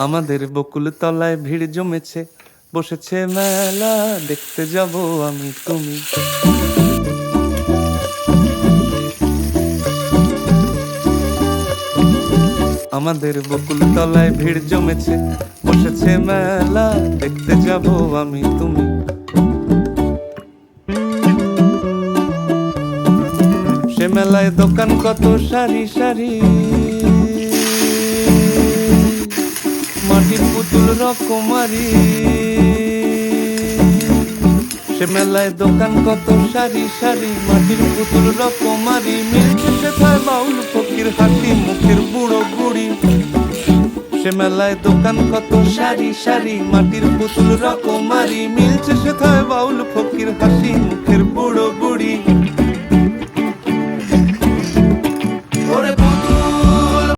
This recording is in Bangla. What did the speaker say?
আমাদের বকুল তলায় ভিড় জমেছে, বসেছে মেলা, দেখতে যাব আমি তুমি। আমাদের বকুল তলায় ভিড় জমেছে, বসেছে মেলা, দেখতে যাব আমি তুমি। সে মেলায় দোকান কত সারি সারি, মাটির পুতুল রকমারি। সে মেলায় দোকান কত সারি সারি, মাটির পুতুল রকমারি। মিলছে সেথায় বাউল ফকির হাসি মুখের বুড়ো বুড়ি। সে মেলায় দোকান কত সারি সারি, মাটির পুতুল রকমারি। মিলছে সেথায় বাউল ফকির হাসি মুখের বুড়ো বুড়ি।